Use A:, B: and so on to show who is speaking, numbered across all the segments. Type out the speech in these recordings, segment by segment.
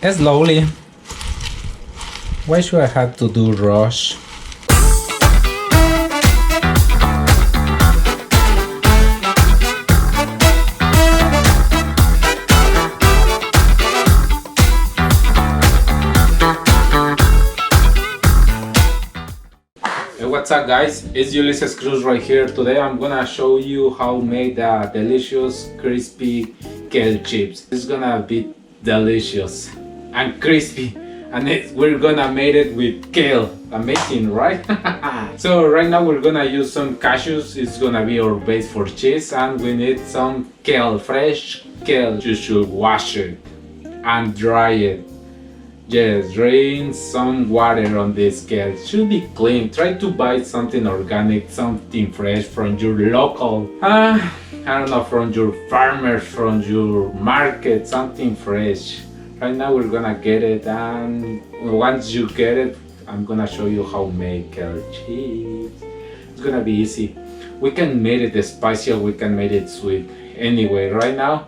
A: Slowly. Why should I have to do rush? Hey, what's up guys? It's Ulysses Cruz right here. Today I'm gonna show you how to make the delicious crispy kale chips. It's gonna be delicious and crispy, and we're gonna make it with kale. Amazing, right? So right now we're gonna use some cashews. It's gonna be our base for cheese, and we need some kale, fresh kale. You should wash it and dry it. Yes, drain some water on this kale. Should be clean. Try to buy something organic, something fresh from your local, I don't know, from your farmers, from your market, something fresh. Right now we're gonna get it, and once you get it, I'm gonna show you how to make kale chips. It's gonna be easy. We can make it spicy or we can make it sweet. Anyway, right now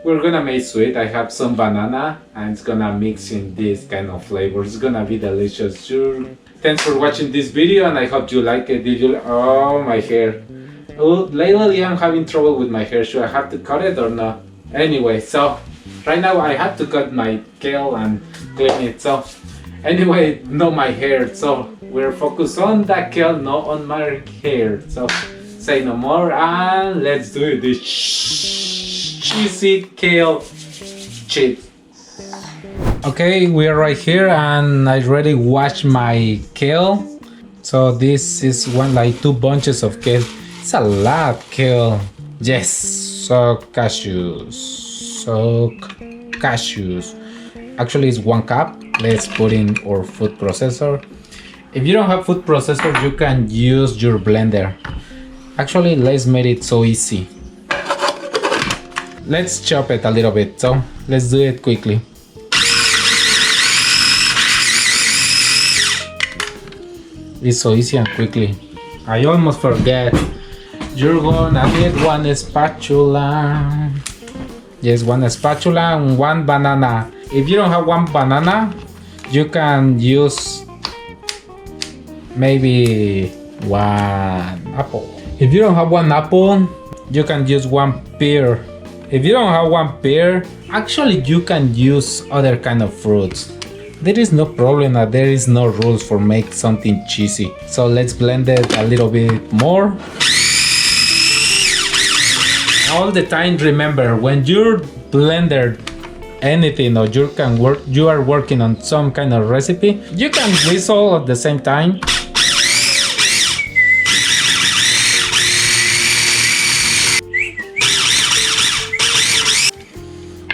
A: we're gonna make sweet. I have some banana and it's gonna mix in this kind of flavor. It's gonna be delicious. Sure. Thanks for watching this video and I hope you like it. Did you? Oh, my hair. Oh, lately I'm having trouble with my hair. Should I have to cut it or not? Anyway, so right now I have to cut my kale and clean it. So anyway, no my hair. So we're focused on the kale, not on my hair. So say no more and let's do it. This cheesy kale chips. Okay, we are right here and I already washed my kale. So this is like 2 bunches of kale. It's a lot of kale. Yes, soak cashews. Actually it's 1 cup. Let's put in our food processor. If you don't have food processor, you can use your blender. Actually, let's make it so easy. Let's chop it a little bit, so let's do it quickly. It's so easy and quickly. I almost forget. You're gonna need 1 spatula. Yes, 1 spatula and 1 banana. If you don't have 1 banana, you can use maybe 1 apple. If you don't have 1 apple, you can use 1 pear. If you don't have 1 pear, actually you can use other kind of fruits. There is no problem that there is no rules for make something cheesy. So let's blend it a little bit more. All the time remember, when you're blender anything or you are working on some kind of recipe, you can whistle at the same time.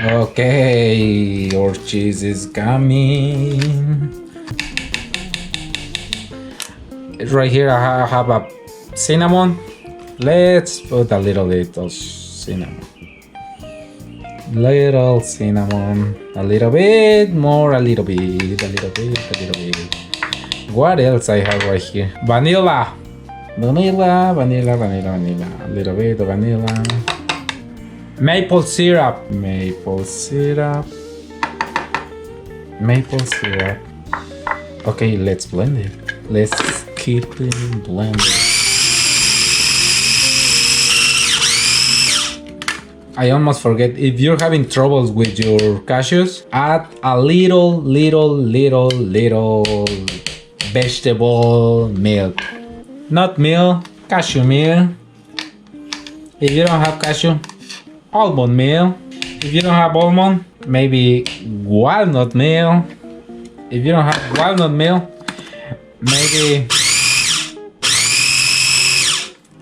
A: Okay, our cheese is coming. Right here I have a cinnamon. Let's put a little bit of cinnamon. Little cinnamon. A little bit more, a little bit. What else I have right here? Vanilla. A little bit of vanilla. Maple syrup. Okay, let's blend it. Let's keep it blended. I almost forget, if you're having troubles with your cashews, add a little vegetable milk. Not milk, cashew milk. If you don't have cashew, almond milk. If you don't have almond, maybe walnut milk. If you don't have walnut milk, maybe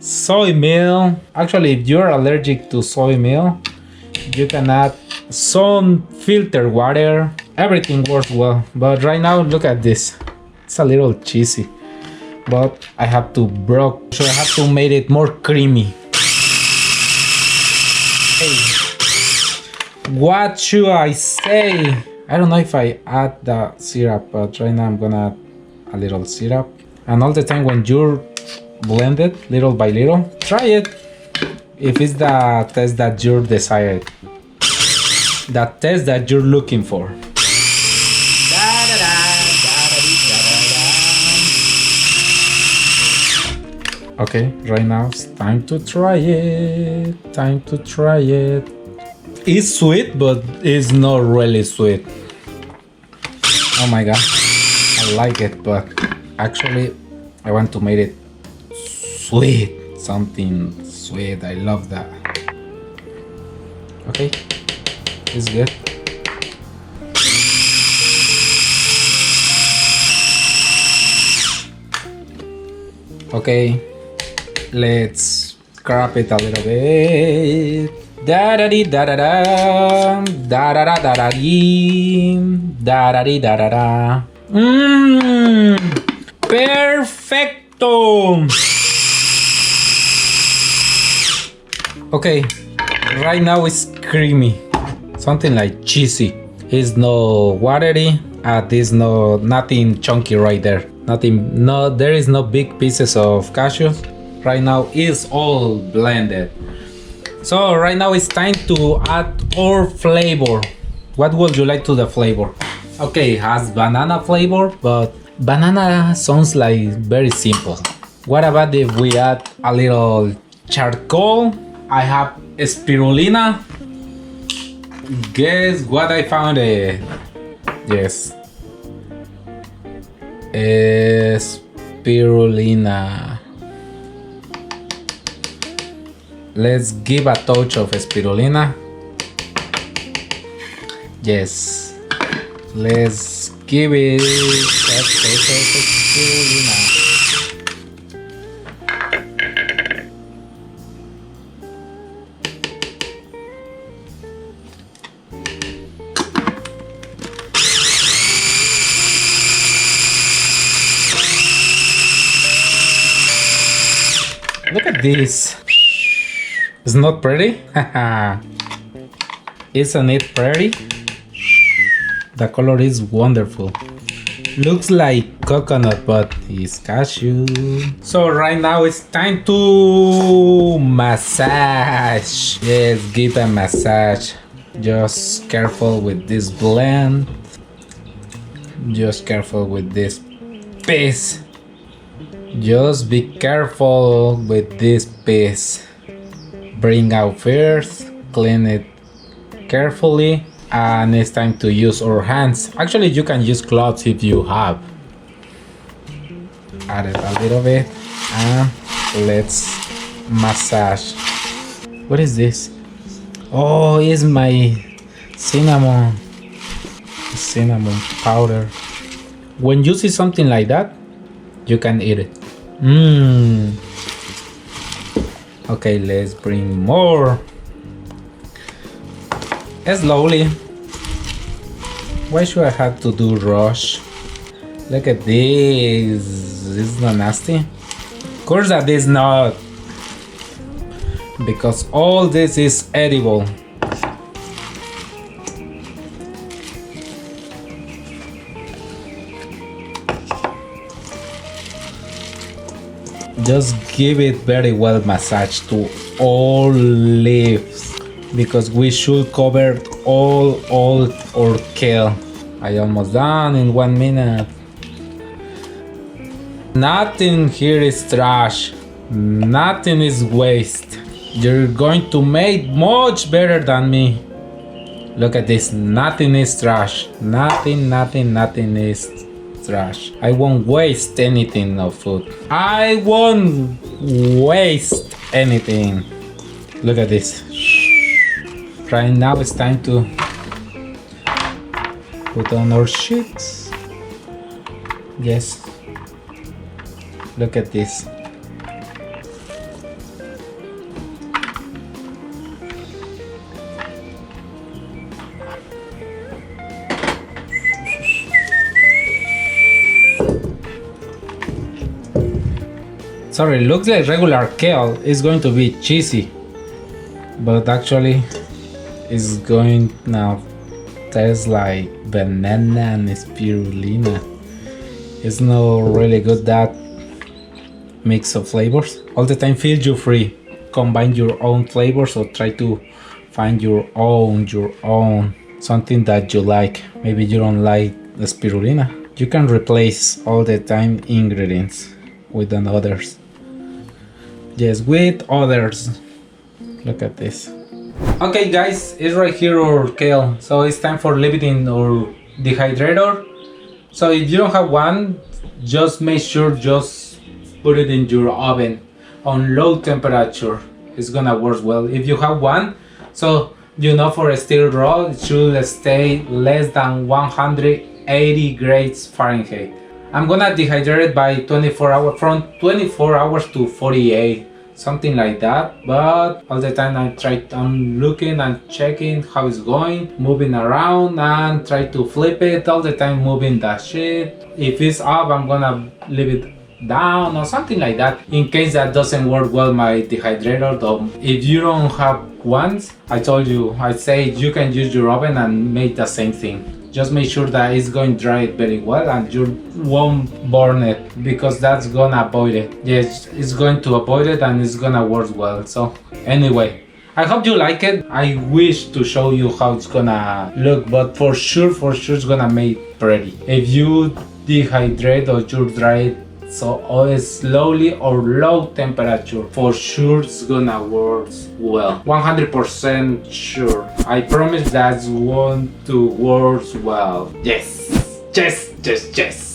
A: soy milk. Actually, if you're allergic to soy milk, you can add some filtered water. Everything works well. But right now, look at this. It's a little cheesy, but I have to so I have to make it more creamy. What should I say? I don't know if I add the syrup, but right now I'm gonna add a little syrup. And all the time when you blend it little by little, try it. If it's the taste that you desired, the taste that you're looking for. Okay, right now it's time to try it. Time to try it. It's sweet, but it's not really sweet. Oh my god, I like it, but actually I want to make it sweet. Something sweet. I love that. Okay, it's good. Okay, let's crop it a little bit. Da da dee da da da da da da da da dee da da dee da da da. Perfecto. Okay, right now it's creamy, something like cheesy. It's no watery. There's nothing chunky right there. Nothing. No, there is no big pieces of cashews. Right now it's all blended. So right now it's time to add our flavor. What would you like to the flavor? Okay, it has banana flavor, but banana sounds like very simple. What about if we add a little charcoal? I have spirulina. Guess what I found? Yes, spirulina. Let's give a touch of spirulina. Yes, let's give it a touch of spirulina. Look at this. It's not pretty? Isn't it pretty? The color is wonderful. Looks like coconut, but it's cashew. So right now it's time to massage. Yes, give a massage. Just careful with this blend. Just careful with this piece. Just be careful with this piece. Bring out first, clean it carefully, and it's time to use our hands. Actually, you can use gloves if you have. Add it a little bit, and let's massage. What is this? Oh, it's my cinnamon powder. When you see something like that, you can eat it. Okay, let's bring more. Slowly. Why should I have to do rush? Look at this. This is not nasty. Of course that is not. Because all this is edible. Just give it very well massage to all leaves, because we should cover all our kale. I almost done in 1 minute. Nothing here is trash. Nothing is waste. You're going to make much better than me. Look at this. Nothing is trash. Nothing is trash. I won't waste anything of food. I won't waste anything. Look at this. Right now it's time to put on our sheets. Yes. Look at this. Sorry, looks like regular kale. It's going to be cheesy, but actually it's going now taste like banana and spirulina. It's not really good, that mix of flavors. All the time feel you free. Combine your own flavors or try to find your own something that you like. Maybe you don't like the spirulina. You can replace all the time ingredients with others. Yes, with others. Look at this. Okay guys, it's right here our kale. So it's time for leave it in our dehydrator. So if you don't have one, just make sure just put it in your oven on low temperature. It's gonna work well. If you have one, so you know for a steel raw, it should stay less than 180 grades Fahrenheit. I'm gonna dehydrate it by 24 hours, from 24 hours to 48, something like that. But all the time I'm looking and checking how it's going, moving around and try to flip it all the time, moving that shit. If it's up, I'm gonna leave it down or something like that, in case that doesn't work well my dehydrator. Though if you don't have ones, I told you, I say you can use your oven and make the same thing. Just make sure that it's going to dry it very well and you won't burn it, because that's gonna avoid it. Yes, it's going to avoid it and it's gonna work well. So anyway, I hope you like it. I wish to show you how it's gonna look, but for sure it's gonna make pretty. If you dehydrate or you dry it, so always slowly or low temperature, for sure it's gonna work well. 100% sure. I promise that's going to work well. Yes, yes, yes, yes.